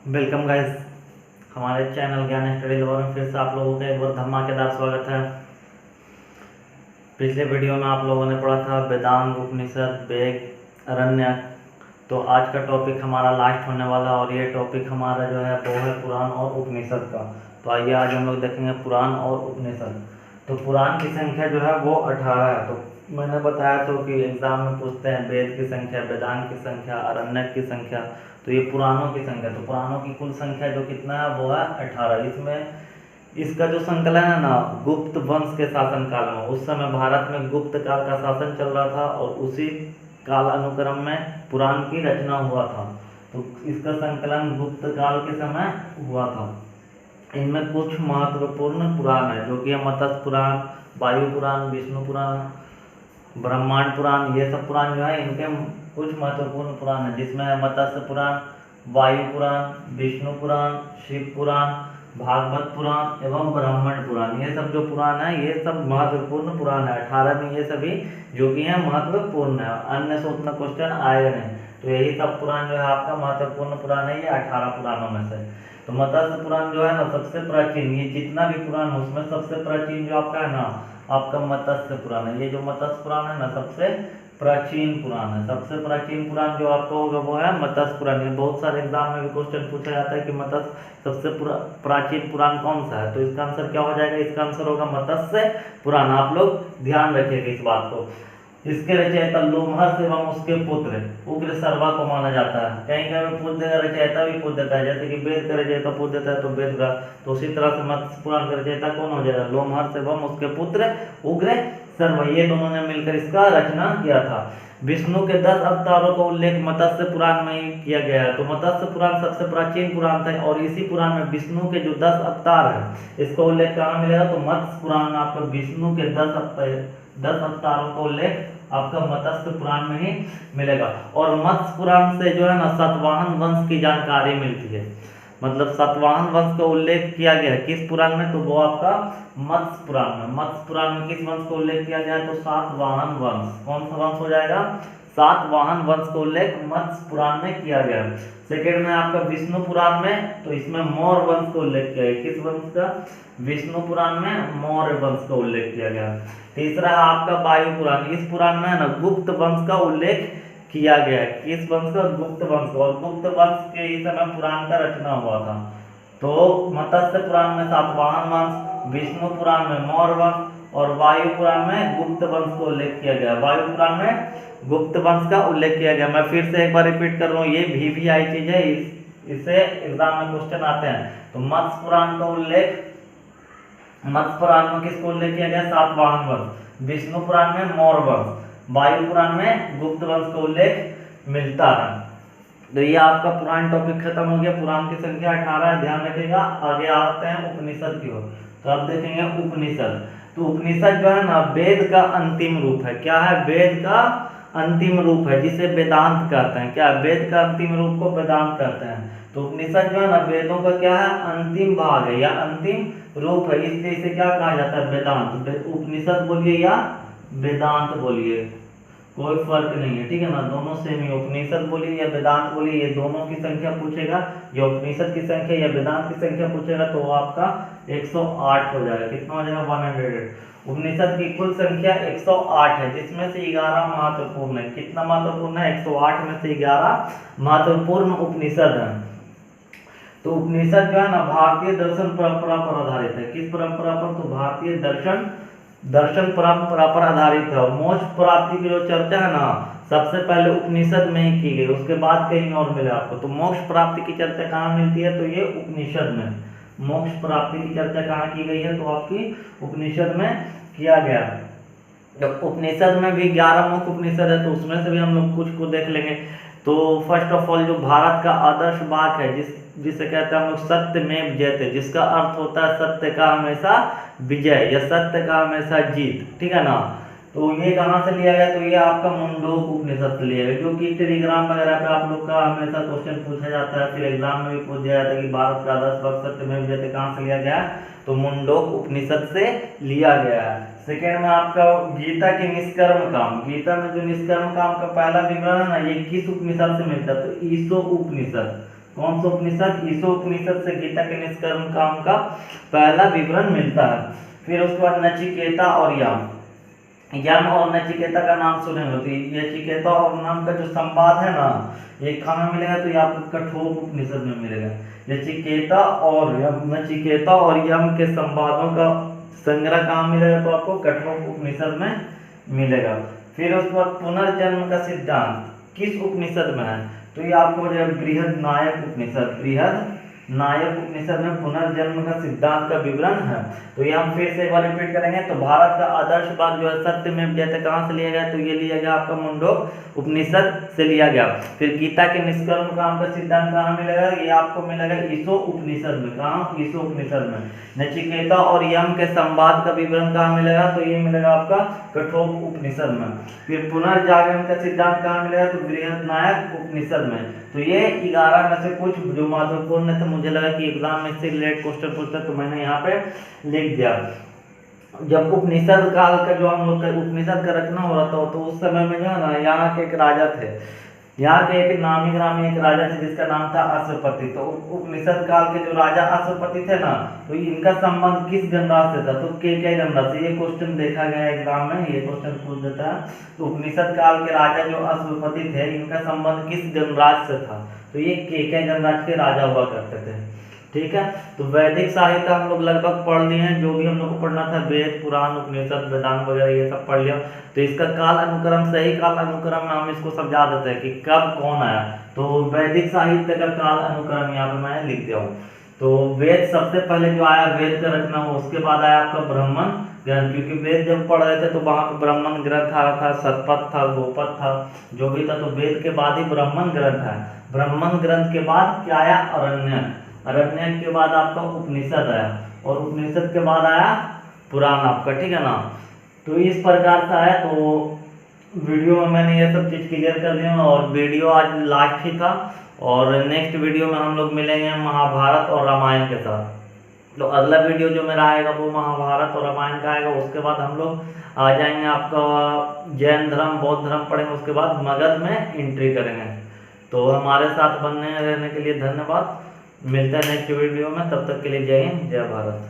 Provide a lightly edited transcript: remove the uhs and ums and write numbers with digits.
Welcome guys, हमारे channel ज्ञान study lover में फिर से आप लोगों का एक बार धमाकेदार स्वागत है। पिछले वीडियो में आप लोगों ने पढ़ा था वेदांग, उपनिषद, वेद, अरण्यक। तो आज का टॉपिक हमारा लास्ट होने वाला है और ये टॉपिक हमारा जो है वो है पुराण और उपनिषद का। तो आइए आज हम लोग देखेंगे पुराण और उपनिषद। तो पुराण की संख्या जो है वो 18 है। तो मैंने बताया तो कि एग्जाम में पूछते हैं वेद की संख्या, वेदांग की संख्या, अरण्यक की संख्या। तो ये पुराणों की संख्या, तो पुराणों की कुल संख्या जो कितना है वो है 18। इसमें इसका जो संकलन है ना गुप्त वंश के शासनकाल में, उस समय भारत में गुप्त काल का शासन चल रहा था और उसी काल अनुक्रम में पुराण की रचना हुआ था। तो इसका संकलन गुप्त काल के समय हुआ था। इनमें कुछ महत्वपूर्ण पुराण है जो कि है मत्स्य पुराण, वायु पुराण, विष्णु पुराण, ब्रह्मांड पुराण। ये सब पुराण जो है इनके कुछ महत्वपूर्ण पुराण है, जिसमें है मत्स्य पुराण, वायु पुराण, विष्णु पुराण, शिव पुराण, भागवत पुराण एवं ब्राह्मण पुराण। ये सब जो पुराण है ये सब महत्वपूर्ण पुराण है। 18 में ये सभी जो कि है महत्वपूर्ण है, अन्य से उतना क्वेश्चन आएगा नहीं। तो यही सब पुराण जो है आपका महत्वपूर्ण पुराण है, ये 18 पुराणों में से। तो मत्स्य पुराण जो है ना सबसे प्राचीन, ये जितना भी पुराण है उसमें सबसे प्राचीन जो आपका है ना आपका मत्स्य पुराण है। ये जो मत्स्य पुराण है ना सबसे प्राचीन पुराण है। सबसे प्राचीन पुराण जो आपका होगा वो है मत्स्य पुराण। ये बहुत सारे एग्जाम में भी क्वेश्चन पूछा जाता है कि मत्स्य सबसे प्राचीन पुराण कौन सा है। तो इसका आंसर क्या हो जाएगा? इसका आंसर होगा मत्स्य पुराण। आप लोग ध्यान रखिएगा इस बात को। इसके रचयिता लोमहर्ष एवं उसके पुत्र उग्रसर्वा को माना जाता है। कहीं कहीं पूछ देगा, रचयिता भी पूछ देता है, जैसे कि वेद का रचयिता पूछ देता है तो वेद का। तो उसी तरह से मत्स्य पुराण का रचयिता कौन हो जाएगा? लोमहर्ष एवं उसके पुत्र उग्रसर्वा। ये दोनों ने मिलकर इसका रचना किया था। विष्णु के 10 अवतारों का उल्लेख मत्स्य पुराण में ही किया गया है। तो मत्स्य पुराण सबसे प्राचीन पुराण था और इसी पुराण में विष्णु के जो 10 अवतार है इसका उल्लेख कहाँ मिलेगा? तो मत्स्य पुराण में आपको विष्णु के 10 अवतारों का उल्लेख आपका मत्स्य पुराण में ही मिलेगा। और मत्स्य पुराण से जो है ना सातवाहन वंश की जानकारी मिलती है। मतलब सातवाहन वंश का उल्लेख किया गया है किस पुराण में? तो वो आपका मत्स्य पुराण में। मत्स्य पुराण में किस वंश का उल्लेख किया गया है? तो सातवाहन वंश। कौन सा वंश हो जाएगा? सातवाहन वंश का उल्लेख मत्स्य पुराण में किया गया है। सेकेंड में आपका विष्णु पुराण में, तो इसमें मौर्य वंश का उल्लेख किया गया। किस वंश का? विष्णु पुराण में मौर्य वंश का उल्लेख किया गया। तीसरा है आपका वायु पुराण। इस पुराण में है ना गुप्त वंश का उल्लेख किया गया है। किस वंश का? गुप्त वंश का। और गुप्त वंश के ही समय पुराण का रचना हुआ था। तो मत्स्य पुराण में सातवाहन वंश, विष्णु पुराण में मौर्य वंश और वायु पुराण में गुप्त वंश का उल्लेख किया गया। वायु पुराण में गुप्त वंश का उल्लेख किया गया। मैं फिर से एक बार रिपीट कर रहा हूँ, ये VVI चीज है, इससे एग्जाम में क्वेश्चन आते हैं। तो मत्स्य पुराण का उल्लेख, मत्स्य पुराण में किसको उल्लेख किया गया? सातवाहन वंश। विष्णु पुराण में मौर्य वंश, वायु पुराण में गुप्त वंश का उल्लेख मिलता है। तो ये आपका पुराण टॉपिक खत्म हो गया। पुराण की संख्या 18 है, ध्यान रखिएगा। आगे आते हैं उपनिषद की ओर। तो आप देखेंगे उपनिषद। तो उपनिषद जो है ना वेद का अंतिम रूप है। क्या है? वेद का अंतिम रूप है, जिसे वेदांत कहते हैं। क्या? वेद का अंतिम रूप को वेदांत कहते हैं। तो उपनिषद जो है ना वेदों का क्या है? अंतिम भाग है या अंतिम रूप है, इसलिए इसे क्या कहा जाता है? वेदांत। उपनिषद बोलिए या वेदांत बोलिए, कोई फर्क नहीं है, ठीक है ना, दोनों सेम ही। उपनिषद बोलिए या वेदांत बोलिए, ये दोनों की संख्या पूछेगा, या उपनिषद की संख्या या वेदांत की संख्या पूछेगा तो आपका 108 हो जाएगा। कितना हो जाएगा? 100। उपनिषद की कुल संख्या 108 है, जिसमें से 11 महत्वपूर्ण है। कितना महत्वपूर्ण है? 108 में से 11 महत्वपूर्ण उपनिषद है। तो उपनिषद जो है ना भारतीय दर्शन परंपरा पर आधारित है। किस परंपरा पर? तो भारतीय दर्शन परंपरा पर आधारित है। मोक्ष प्राप्ति की जो चर्चा है ना सबसे पहले उपनिषद में ही की गई, उसके बाद कहीं और मिले आपको। तो मोक्ष प्राप्ति की चर्चा कहाँ मिलती है? तो ये उपनिषद में। मोक्ष प्राप्ति की चर्चा कहाँ की गई है? तो आपकी उपनिषद में किया गया। जब उपनिषद में भी 11 मुख्य उपनिषद है, तो उसमें से भी हम लोग कुछ को देख लेंगे। तो फर्स्ट ऑफ ऑल जो भारत का आदर्श वाक्य है, जिसे कहते हैं हम लोग सत्यमेव जयते, जिसका अर्थ होता है सत्य का हमेशा विजय या सत्य का हमेशा जीत, ठीक है ना। तो ये कहाँ से लिया गया? तो ये आपका मुंडोक उपनिषद से लिया गया, जो कि टेलीग्राम वगैरह पे आप लोग का हमेशा क्वेश्चन पूछा जाता है, फिर एग्जाम में भी पूछ दिया जाता है कि भारत का आदर्श वाक्य सत्यमेव जयते कहाँ से लिया गया? तो मुंडोक उपनिषद से लिया गया है। सेकेंड में आपका गीता के निष्कर्म काम। गीता में जो निष्कर्म काम का पहला विवरण है ना ये किस उपनिषद से मिलता है? तो ईशो उपनिषद। कौन सा उपनिषद? ईशोपनिषद से गीता के निष्कर्म काम का पहला विवरण मिलता है। फिर उसके बाद नचिकेता और यम। यम और नचिकेता का नाम सुने होते, ये नचिकेता और नाम का जो संवाद है ना, ये कहाँ मिलेगा? तो ये आपको कठोर उपनिषद में मिलेगा। नचिकेता और यम के संवादों का संग्रह कहाँ मिलेगा? तो आपको कठोर उपनिषद में मिलेगा। फिर उसके बाद पुनर्जन्म का सिद्धांत किस उपनिषद में है? तो ये आपको बृहदारण्यक उपनिषद में पुनर्जन्म का सिद्धांत का विवरण है। तो ये हम फिर से एक बार रिपीट करेंगे। तो भारत का आदर्श भाग जो है सत्यमेव जयते कहाँ से लिया गया? तो ये लिया गया आपका मुंडक उपनिषद से लिया गया। फिर गीता के निष्कर्म काम का सिद्धांत कहाँ मिलेगा? ये आपको मिलेगा ईशो उपनिषद में। कहाँ? ईशो उपनिषद में। नचिकेता और यम के संवाद का विवरण कहाँ मिलेगा? तो ये मिलेगा आपका कठोर उपनिषद में। फिर पुनर्जागरण का सिद्धांत कहाँ मिलेगा? तो बृहदारण्यक उपनिषद में। तो ये 11 में से कुछ जो महत्वपूर्ण थे, मुझे लगा कि एग्जाम में से रिलेटेड क्वेश्चन पूछता तो मैंने यहाँ पे लिख दिया। जब उपनिषद काल का जो हम लोग का उपनिषद का रचना हो रहा था, तो उस समय में जो है ना, यहाँ के एक राजा थे, यहाँ के एक नामी ग्रामी एक राजा थे जिसका नाम था अश्वपति। तो उपनिषद काल के जो राजा अश्वपति थे ना, तो इनका संबंध किस गणराज्य से था? तो केकय गणराज्य से। ये क्वेश्चन देखा गया एग्जाम में, ये क्वेश्चन पूछ देता है। तो उपनिषद काल के राजा जो अश्वपति थे, इनका संबंध किस गणराज्य से था? तो ये केकय गणराज्य के राजा हुआ करते थे। ठीक है, तो वैदिक साहित्य हम लोग लगभग पढ़ लिए हैं, जो भी हम लोग को पढ़ना था, वेद, पुराण, उपनिषद, वेदांत वगैरह ये सब पढ़ लिया। तो इसका काल अनुक्रम, सही काल अनुक्रम में हम इसको समझा देते हैं कि कब कौन आया। तो वैदिक साहित्य का काल अनुक्रम यहाँ पे मैं लिख दिया हूँ। तो वेद सबसे पहले जो आया, वेद का रचना हो, उसके बाद आया आपका ब्राह्मण ग्रंथ, क्योंकि वेद जब पढ़ रहे थे तो वहाँ पे ब्राह्मण ग्रंथ आ रहा था, शतपथ था, गोपथ था, जो भी था। तो वेद के बाद ही ब्राह्मण ग्रंथ है। ब्राह्मण ग्रंथ के बाद क्या आया? अरण्यक। अरण्यक के बाद आपका उपनिषद आया, और उपनिषद के बाद आया पुराण आपका। ठीक है ना, तो इस प्रकार से आया। तो वीडियो में मैंने ये सब चीज़ क्लियर कर दी, और वीडियो आज लास्ट ही था, और नेक्स्ट वीडियो में हम लोग मिलेंगे महाभारत और रामायण के साथ। तो अगला वीडियो जो मेरा आएगा वो महाभारत और रामायण का आएगा। उसके बाद हम लोग आ जाएंगे आपका जैन धर्म, बौद्ध धर्म पढ़ेंगे, उसके बाद मगध में एंट्री करेंगे। तो हमारे साथ बनने रहने के लिए धन्यवाद। मिलते हैं नेक्स्ट वीडियो में, तब तक के लिए जय हिंद, जय भारत।